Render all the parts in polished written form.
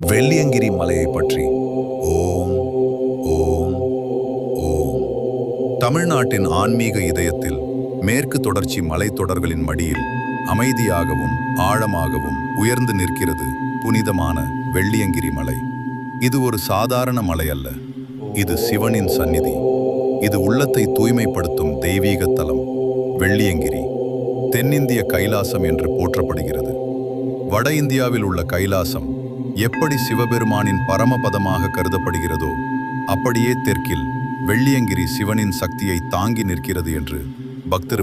வெள்ளியங்கிரி மலையை பற்றி. ஓம் ஓம் ஓம். தமிழ்நாட்டின் ஆன்மீக இதயத்தில் மேற்கு தொடர்ச்சி மலைத்தொடர்களின் மடியில் அமைதியாகவும் ஆழமாகவும் உயர்ந்து நிற்கிறது புனிதமான வெள்ளியங்கிரி மலை. இது ஒரு சாதாரண மலை அல்ல, இது சிவனின் சந்நிதி. இது உள்ளத்தை தூய்மைப்படுத்தும் தெய்வீக தலம். வெள்ளியங்கிரி தென்னிந்திய கைலாசம் என்று போற்றப்படுகிறது. வட இந்தியாவில் உள்ள கைலாசம் எப்படி சிவபெருமானின் பரமபதமாக கருதப்படுகிறதோ அப்படியே தெற்கில் வெள்ளியங்கிரி சிவனின் சக்தியை தாங்கி நிற்கிறது என்று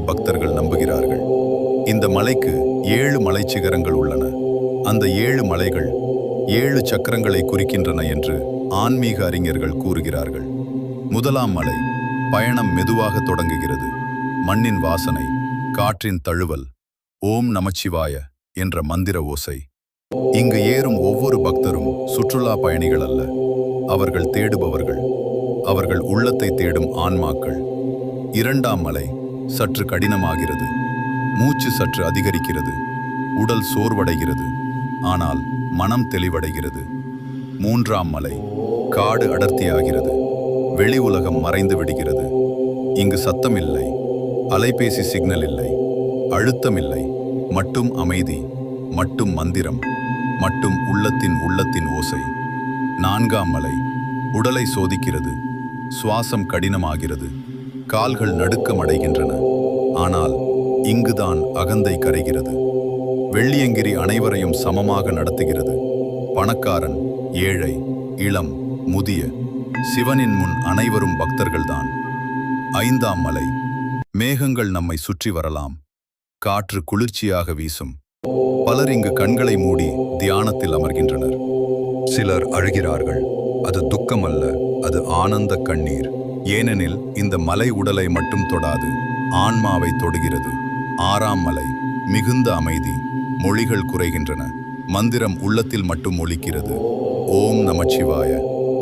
பக்தர்கள் நம்புகிறார்கள். இந்த மலைக்கு 7 மலைச்சிகரங்கள் உள்ளன. அந்த 7 மலைகள் 7 சக்கரங்களை குறிக்கின்றன என்று ஆன்மீக அறிஞர்கள் கூறுகிறார்கள். முதலாம் மலை. பயணம் மெதுவாக தொடங்குகிறது. மண்ணின் வாசனை, காற்றின் தழுவல், ஓம் நமச்சிவாய என்ற மந்திர ஓசை. இங்கு ஏறும் ஒவ்வொரு பக்தரும் சுற்றுலா பயணிகள் அல்ல, அவர்கள் தேடுபவர்கள். அவர்கள் உள்ளத்தை தேடும் ஆன்மாக்கள். இரண்டாம் மலை சற்று கடினமாகிறது. மூச்சு சற்று அதிகரிக்கிறது. உடல் சோர்வடைகிறது, ஆனால் மனம் தெளிவடைகிறது. மூன்றாம் மலை. காடு அடர்த்தியாகிறது. வெளி உலகம் மறைந்து விடுகிறது. இங்கு சத்தம் இல்லை, அலைபேசி சிக்னல் இல்லை, அழுத்தம் இல்லை, மட்டும் அமைதி, மட்டும் மந்திரம், மட்டும் உள்ளத்தின் ஓசை. நான்காம் மலை. உடலை சோதிக்கிறது. சுவாசம் கடினமாகிறது. கால்கள் நடுக்கமடைகின்றன. ஆனால் இங்குதான் அகந்தை கரைகிறது. வெள்ளியங்கிரி அனைவரையும் சமமாக நடத்துகிறது. பணக்காரன், ஏழை, இளம், முதிய, சிவனின் முன் அனைவரும் பக்தர்கள்தான். ஐந்தாம் மலை. மேகங்கள் நம்மை சுற்றி வரலாம். காற்று குளிர்ச்சியாக வீசும். பலர் இங்கு கண்களை மூடி தியானத்தில் அமர்கின்றனர். சிலர் அழுகிறார்கள். அது துக்கம் அல்ல, அது ஆனந்த கண்ணீர். ஏனெனில் இந்த மலை உடலை மட்டும் தொடாது, ஆன்மாவை தொடுகிறது. ஆறாம் மலை. மிகுந்த அமைதி. மொழிகள் குறைகின்றன. மந்திரம் உள்ளத்தில் மட்டும் ஒலிக்கிறது. ஓம் நமச்சிவாய.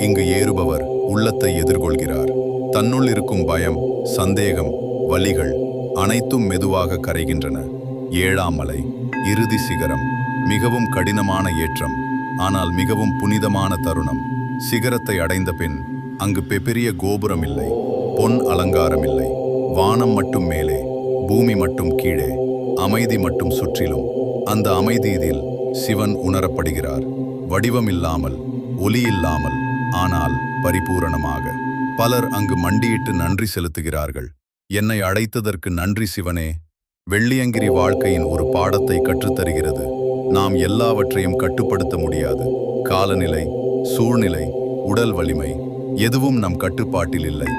இங்கு ஏறுபவர் உள்ளத்தை எதிர்கொள்கிறார். தன்னுள் இருக்கும் பயம், சந்தேகம், வலிகள் அனைத்தும் மெதுவாக கரைகின்றன. ஏழாம் மலை. இறுதி சிகரம். மிகவும் கடினமான ஏற்றம், ஆனால் மிகவும் புனிதமான தருணம். சிகரத்தை அடைந்த பின் அங்கு பெரிய கோபுரம் இல்லை, பொன் அலங்காரம் இல்லை. வானம் மட்டும் மேலே, பூமி மட்டும் கீழே, அமைதி மட்டும் சுற்றிலும். அந்த அமைதியில் சிவன் உணரப்படுகிறார். வடிவம் இல்லாமல், ஒலி இல்லாமல், ஆனால் பரிபூரணமாக. பலர் அங்கு மண்டியிட்டு நன்றி செலுத்துகிறார்கள். என்னை அழைத்ததற்கு நன்றி சிவனே. வெள்ளியங்கிரி வாழ்க்கையின் ஒரு பாடத்தை கற்றுத்தருகிறது. நாம் எல்லாவற்றையும் கட்டுப்படுத்த முடியாது. காலநிலை, சூழ்நிலை, உடல் வலிமை எதுவும் நம் கட்டுப்பாட்டில் இல்லை.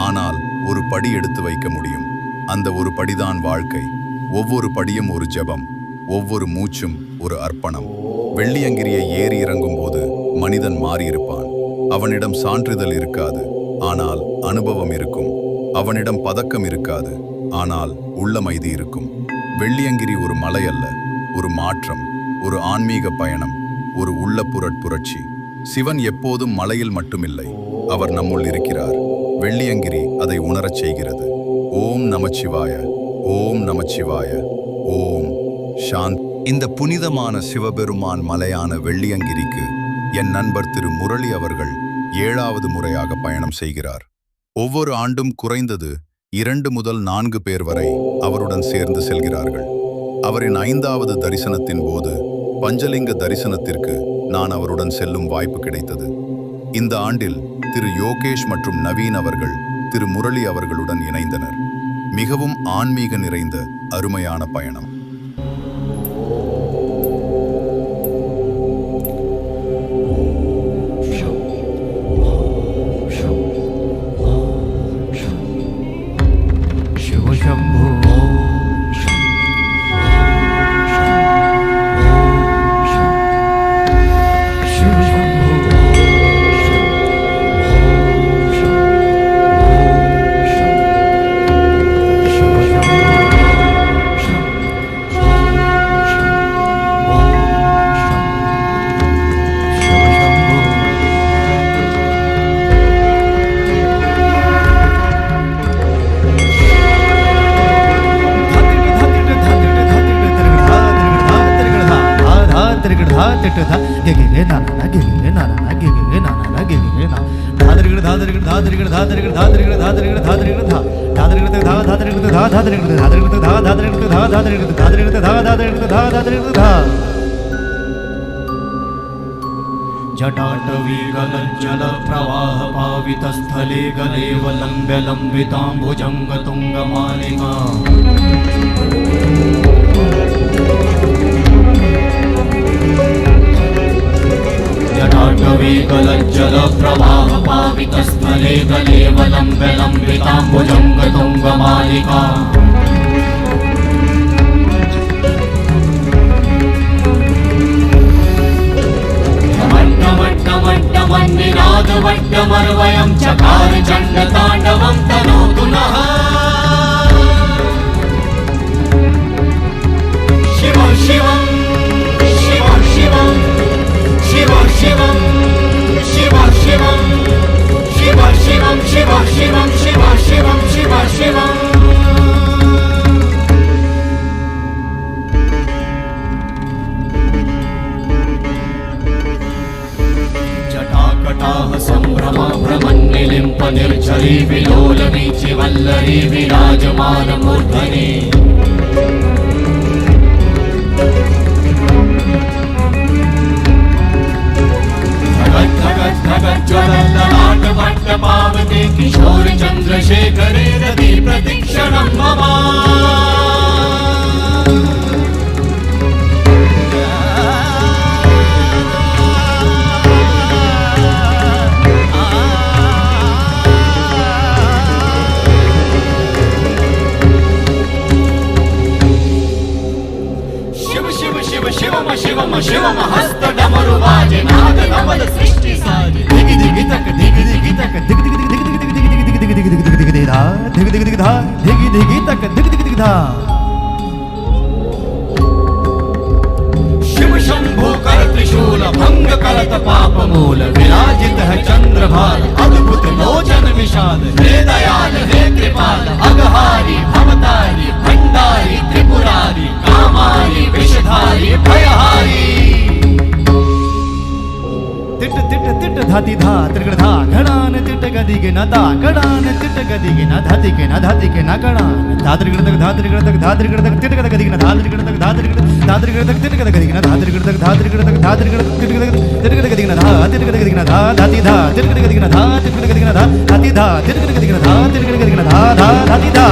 ஆனால் ஒரு படி எடுத்து வைக்க முடியும். அந்த ஒரு படிதான் வாழ்க்கை. ஒவ்வொரு படியும் ஒரு ஜெபம், ஒவ்வொரு மூச்சும் ஒரு அர்ப்பணம். வெள்ளியங்கிரியை ஏறி இறங்கும் போது மனிதன் மாறியிருப்பான். அவனிடம் சான்றிதழ் இருக்காது, ஆனால் அனுபவம் இருக்கும். அவனிடம் பதக்கம் இருக்காது, ஆனால் உள்ளமைதி இருக்கும். வெள்ளியங்கிரி ஒரு மலை அல்ல, ஒரு மாற்றம், ஒரு ஆன்மீக பயணம், ஒரு புரட்சி. சிவன் எப்போதும் மலையில் மட்டுமில்லை, அவர் நம்முள் இருக்கிறார். வெள்ளியங்கிரி அதை உணரச் செய்கிறது. ஓம் நமச்சிவாய, ஓம் நமச்சிவாய, ஓம் சாந்த். இந்த புனிதமான சிவபெருமான் மலையான வெள்ளியங்கிரிக்கு என் நண்பர் திரு முரளி அவர்கள் 7வது முறையாக பயணம் செய்கிறார். ஒவ்வொரு ஆண்டும் குறைந்தது 2 முதல் 4 பேர் வரை அவருடன் சேர்ந்து செல்கிறார்கள். அவரின் 5வது தரிசனத்தின் போது பஞ்சலிங்க தரிசனத்திற்கு நான் அவருடன் செல்லும் வாய்ப்பு கிடைத்தது. இந்த ஆண்டில் திரு யோகேஷ் மற்றும் நவீன் அவர்கள் திரு முரளி அவர்களுடன் இணைந்தனர். மிகவும் ஆன்மீக நிறைந்த அருமையான பயணம். धा गे गे गे ना ना जटाटवीगलज्जल प्रवाह पावितस्थले गलेवलम्ब्य लम्बिताम्बुजङ्गतुङ्गमालिका जटाटवीगलज्जल प्रवाह पावितस्थले गलेवलम्ब्य लम्बिताम्बुजङ्गतुङ्गमालिका वट्टमर्वयं चकार चण्डताण्डवं तनोतु नः शिव शिवं शिव शिवं शिव शिवं शिव शिवं शिव शिवं शिव शिवं शिव शिवं शिव शिवम् संभ्रमा भ्रमन्निलिम्प निर्झरी विलोलवीचि वल्लरी विराजमानमूर्धनि ज्वलल्ललाटभट्टपावते किशोर चन्द्रशेखरे रति प्रतिक्षणं मम शिवम शिवम हस्त डमरु बाजे नाद नवल सृष्टि साजे दिग दिग तक दिग दिग तक दिग दिग दिग दिग दिग दिग दिग दिग दिग दिग दिग धा दिग दिग दिग धा दिग दिग तक दिग दिग दिग धा शिव शंभु कर त्रिशूल भंग करत पाप मूल विराजित है चंद्रभाल अद्भुत लोचन विशाल हे दयाल हे कृपाल अघहारी भवतारी भंडारी त्रिपुरारी कामारी विषधारी भयहारी तिट तिट तिट धाति धा त्रिगण धा घड़ान तिट गदि के न दा घड़ान तिट गदि के न धाति के न धाति के न घड़ान धात्रिगण तक धात्रिगण तक धात्रिगण तक तिट गद गदि के न धात्रिगण तक धात्रिगण तक तिट गद गदि के न धात्रिगण तक धात्रिगण तक धात्रिगण तिट गद गदि के न धा तिट गद गदि के न धा धाति धा तिट गद गदि के न धा तिट गद गदि के न धा धाति धा तिट गद गदि के न धा तिट गद गदि के न धा धा धाति धा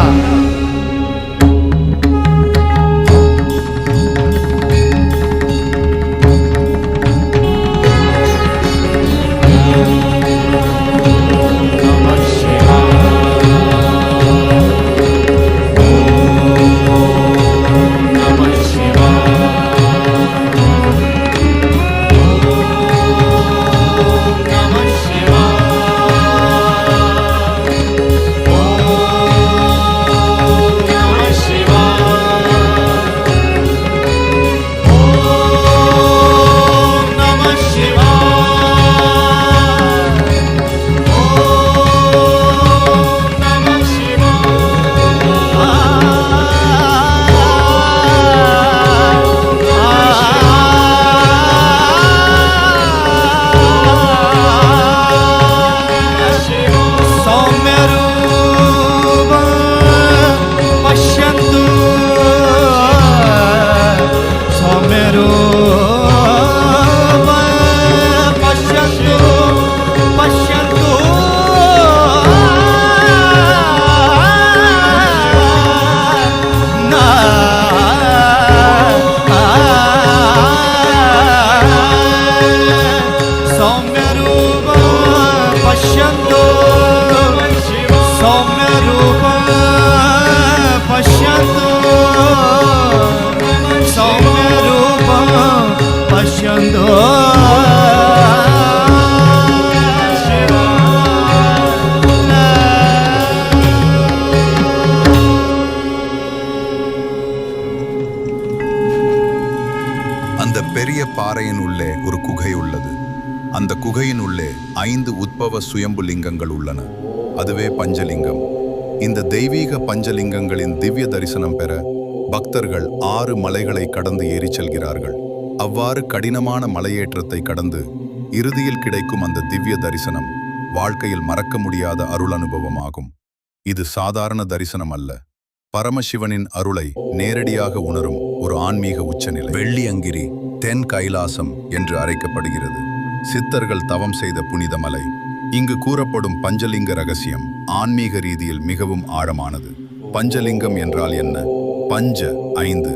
பாறையின் உள்ளே ஒரு குகை உள்ளது. அந்த குகையின் உள்ளே 5 உத்பவ சுயம்பு லிங்கங்கள் உள்ளன. அதுவே பஞ்சலிங்கம். இந்த தெய்வீக பஞ்சலிங்கங்களின் திவ்ய தரிசனம் பெற பக்தர்கள் 6 மலைகளை கடந்து ஏறிச் செல்கிறார்கள். அவ்வாறு கடினமான மலையேற்றத்தை கடந்து இறுதியில் கிடைக்கும் அந்த திவ்ய தரிசனம் வாழ்க்கையில் மறக்க முடியாத அருள் அனுபவமாகும். இது சாதாரண தரிசனம் அல்ல, பரமசிவனின் அருளை நேரடியாக உணரும் ஒரு ஆன்மீக உச்சநிலை. வெள்ளியங்கிரி தென் கைலாசம் என்று அழைக்கப்படுகிறது. சித்தர்கள் தவம் செய்த புனித மலை. இங்கு கூறப்படும் பஞ்சலிங்க ரகசியம் ஆன்மீக ரீதியில் மிகவும் ஆழமானது. பஞ்சலிங்கம் என்றால் என்ன? பஞ்ச 5,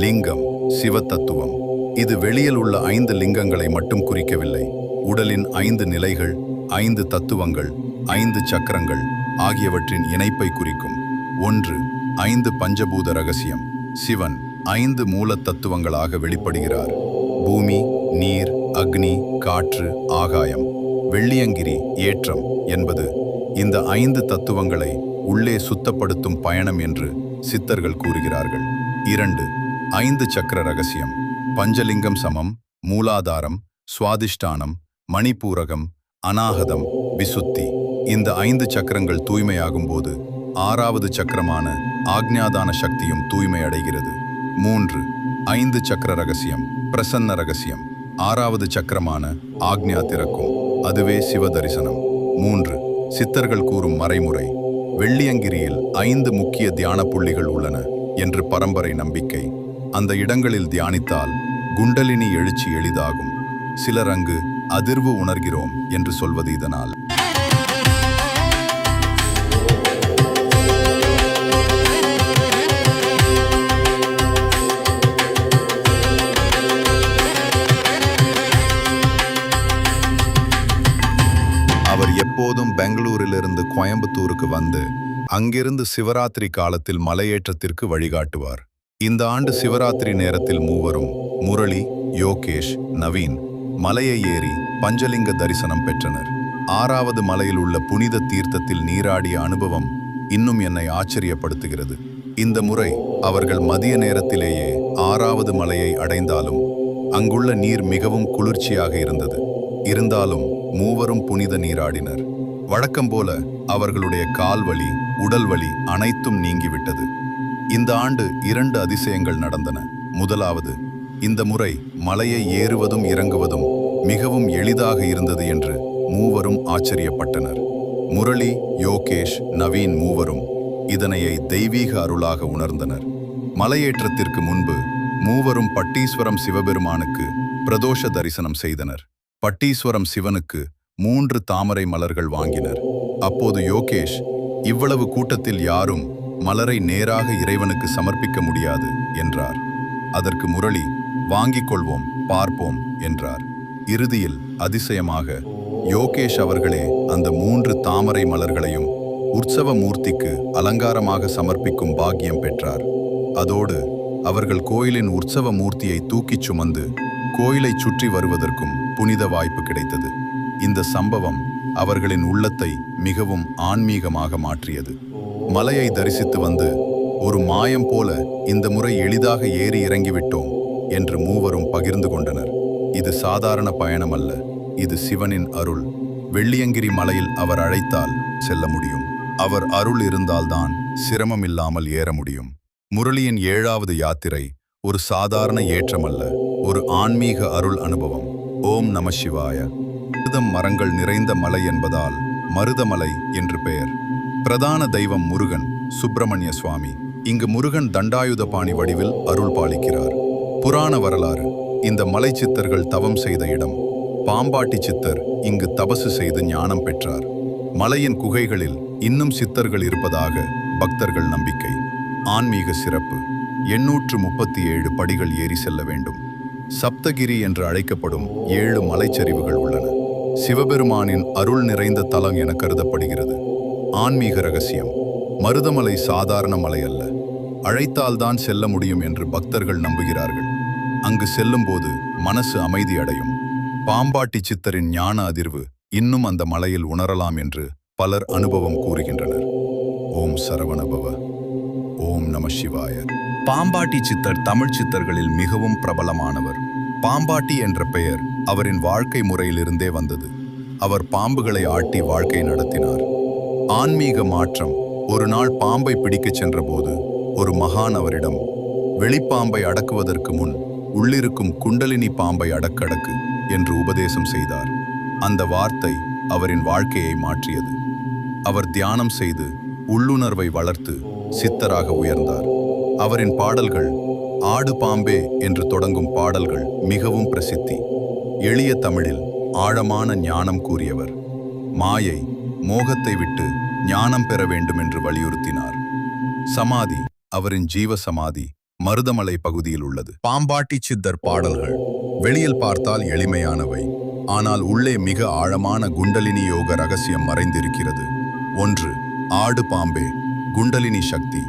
லிங்கம் சிவத்தத்துவம். இது வெளியில் உள்ள 5 லிங்கங்களை மட்டும் குறிக்கவில்லை. உடலின் 5 நிலைகள், 5 தத்துவங்கள், 5 சக்கரங்கள் ஆகியவற்றின் இணைப்பை குறிக்கும். 1. 5 பஞ்சபூத ரகசியம். சிவன் 5 மூல தத்துவங்களாக வெளிப்படுகிறார். பூமி, நீர், அக்னி, காற்று, ஆகாயம். வெள்ளியங்கிரி ஏற்றம் என்பது இந்த 5 தத்துவங்களை உள்ளே சுத்தப்படுத்தும் பயணம் என்று சித்தர்கள் கூறுகிறார்கள். 2. 5 சக்கர ரகசியம். பஞ்சலிங்கம் சமம், மூலாதாரம், சுவாதிஷ்டானம், மணிப்பூரகம், அநாகதம், விசுத்தி. இந்த 5 சக்கரங்கள் தூய்மையாகும் போது 6வது சக்கரமான ஆக்ஞாதான சக்தியும் தூய்மை அடைகிறது. 3. 5 சக்கர ரகசியம். பிரசன்ன ரகசியம். 6வது சக்கரமான ஆக்ஞா திறக்கும், அதுவே சிவ தரிசனம். 3. சித்தர்கள் கூறும் மறைமுறை. வெள்ளியங்கிரியில் 5 முக்கிய தியான புள்ளிகள் உள்ளன என்று பரம்பரை நம்பிக்கை. அந்த இடங்களில் தியானித்தால் குண்டலினி எழுச்சி எளிதாகும். சிலர் அங்கு அதிர்வு உணர்கிறோம் என்று சொல்வது இதனால். அவர் எப்போதும் பெங்களூரிலிருந்து கோயம்புத்தூருக்கு வந்து அங்கிருந்து சிவராத்திரி காலத்தில் மலையேற்றத்திற்கு வழிகாட்டுவார். இந்த ஆண்டு சிவராத்திரி நேரத்தில் மூவரும், முரளி, யோகேஷ், நவீன், மலையை ஏறி பஞ்சலிங்க தரிசனம் பெற்றனர். 6வது மலையில் உள்ள புனித தீர்த்தத்தில் நீராடிய அனுபவம் இன்னும் என்னை ஆச்சரியப்படுத்துகிறது. இந்த முறை அவர்கள் மதிய நேரத்திலேயே 6வது மலையை அடைந்தாலும் அங்குள்ள நீர் மிகவும் குளிர்ச்சியாக இருந்தது. இருந்தாலும் மூவரும் புனித நீராடினர். வழக்கம் போல அவர்களுடைய கால்வலி, உடல் வலி அனைத்தும் நீங்கிவிட்டது. இந்த ஆண்டு 2 அதிசயங்கள் நடந்தன. முதலாவது, இந்த முறை மலையை ஏறுவதும் இறங்குவதும் மிகவும் எளிதாக இருந்தது என்று மூவரும் ஆச்சரியப்பட்டனர். முரளி, யோகேஷ், நவீன் மூவரும் இதனையை தெய்வீக அருளாக உணர்ந்தனர். மலையேற்றத்திற்கு முன்பு மூவரும் பட்டீஸ்வரம் சிவபெருமானுக்கு பிரதோஷ தரிசனம் செய்தனர். பட்டீஸ்வரம் சிவனுக்கு 3 தாமரை மலர்கள் வாங்கினர். அப்போது யோகேஷ், இவ்வளவு கூட்டத்தில் யாரும் மலரை நேராக இறைவனுக்கு சமர்ப்பிக்க முடியாது என்றார். அதற்கு முரளி, வாங்கிக் கொள்வோம், பார்ப்போம் என்றார். இறுதியில் அதிசயமாக யோகேஷ் அவர்களே அந்த 3 தாமரை மலர்களையும் உற்சவ மூர்த்திக்கு அலங்காரமாக சமர்ப்பிக்கும் பாக்கியம் பெற்றார். அதோடு அவர்கள் கோயிலின் உற்சவ மூர்த்தியை தூக்கிச் சுமந்து கோயிலை சுற்றி வருவதற்கும் புனித வாய்ப்பு கிடைத்தது. இந்த சம்பவம் அவர்களின் உள்ளத்தை மிகவும் ஆன்மீகமாக மாற்றியது. மலையை தரிசித்து வந்து ஒரு மாயம் போல இந்த முறை எளிதாக ஏறி இறங்கிவிட்டோம் என்று மூவரும் பகிர்ந்து கொண்டனர். இது சாதாரண பயணம் அல்ல, இது சிவனின் அருள். வெள்ளியங்கிரி மலையில் அவர் அழைத்தால் செல்ல முடியும். அவர் அருள் இருந்தால்தான் சிரமம் இல்லாமல் ஏற முடியும். முரளியின் 7வது யாத்திரை ஒரு சாதாரண ஏற்றம் அல்ல, ஒரு ஆன்மீக அருள் அனுபவம். ஓம் நம சிவாய. மருதம் மரங்கள் நிறைந்த மலை என்பதால் மருதமலை என்று பெயர். பிரதான தெய்வம் முருகன், சுப்பிரமணிய சுவாமி. இங்கு முருகன் தண்டாயுதபாணி வடிவில் அருள் பாலிக்கிறார். புராண வரலாறு. இந்த மலை சித்தர்கள் தவம் செய்த இடம். பாம்பாட்டி சித்தர் இங்கு தபசு செய்து ஞானம் பெற்றார். மலையின் குகைகளில் இன்னும் சித்தர்கள் இருப்பதாக பக்தர்கள் நம்பிக்கை. ஆன்மீக சிறப்பு. 837 படிகள் ஏறி செல்ல வேண்டும். சப்தகிரி என்று அழைக்கப்படும் 7 மலைச்சரிவுகள் உள்ளன. சிவபெருமானின் அருள் நிறைந்த தலம் என கருதப்படுகிறது. ஆன்மீக ரகசியம். மருதமலை சாதாரண மலை அல்ல, அழைத்தால்தான் செல்ல முடியும் என்று பக்தர்கள் நம்புகிறார்கள். அங்கு செல்லும்போது மனசு அமைதி அடையும். பாம்பாட்டி சித்தரின் ஞான அதிர்வு இன்னும் அந்த மலையில் உணரலாம் என்று பலர் அனுபவம் கூறுகின்றனர். ஓம் சரவணபவ. ஓம் நம சிவாய. பாம்பாட்டி சித்தர் தமிழ் சித்தர்களில் மிகவும் பிரபலமானவர். பாம்பாட்டி என்ற பெயர் அவரின் வாழ்க்கை முறையிலிருந்தே வந்தது. அவர் பாம்புகளை ஆட்டி வாழ்க்கை நடத்தினார். ஆன்மீக மாற்றம். ஒரு நாள் பாம்பை பிடிக்கச் சென்றபோது ஒரு மகான் அவரிடம், வெளிப்பாம்பை அடக்குவதற்கு முன் உள்ளிருக்கும் குண்டலினி பாம்பை அடக்கடக்கு என்று உபதேசம் செய்தார். அந்த வார்த்தை அவரின் வாழ்க்கையை மாற்றியது. அவர் தியானம் செய்து உள்ளுணர்வை வளர்த்து சித்தராக உயர்ந்தார். அவரின் பாடல்கள் ஆடு பாம்பே என்று தொடங்கும் பாடல்கள் மிகவும் பிரசித்தி. எளிய தமிழில் ஆழமான ஞானம் கூறியவர். மாயை மோகத்தை விட்டு ஞானம் பெற வேண்டும் என்று வலியுறுத்தினார். சமாதி அவரின் ஜீவ சமாதி மருதமலை பகுதியில் உள்ளது. பாம்பாட்டி சித்தர் பாடல்கள் வெளியில் பார்த்தால் எளிமையானவை, ஆனால் உள்ளே மிக ஆழமான குண்டலினி யோக ரகசியம் மறைந்திருக்கிறது. 1. ஆடு பாம்பே. குண்டலினி சக்தி.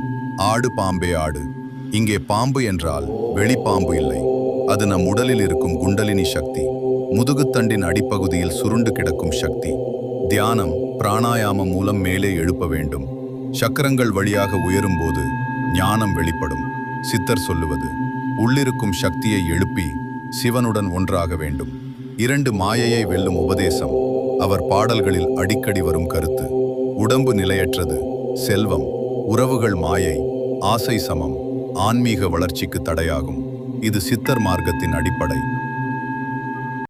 ஆடு பாம்பே ஆடு. இங்கே பாம்பு என்றால் வெளிப்பாம்பு இல்லை, அது நம் உடலில் இருக்கும் குண்டலினி சக்தி, முதுகுத்தண்டின் அடிப்பகுதியில் சுருண்டு கிடக்கும் சக்தி. தியானம் பிராணாயாமம் மூலம் மேலே எழுப்ப வேண்டும். சக்கரங்கள் வழியாக உயரும்போது ஞானம் வெளிப்படும். சித்தர் சொல்லுவது உள்ளிருக்கும் சக்தியை எழுப்பி சிவனுடன் ஒன்றாக வேண்டும். 2. மாயையை வெல்லும் உபதேசம். அவர் பாடல்களில் அடிக்கடி வரும் கருத்து. உடம்பு நிலையற்றது, செல்வம், உறவுகள் மாயை, ஆசை சமம், ஆன்மீக வளர்ச்சிக்கு தடையாகும். இது சித்தர் மார்க்கத்தின் அடிப்படை.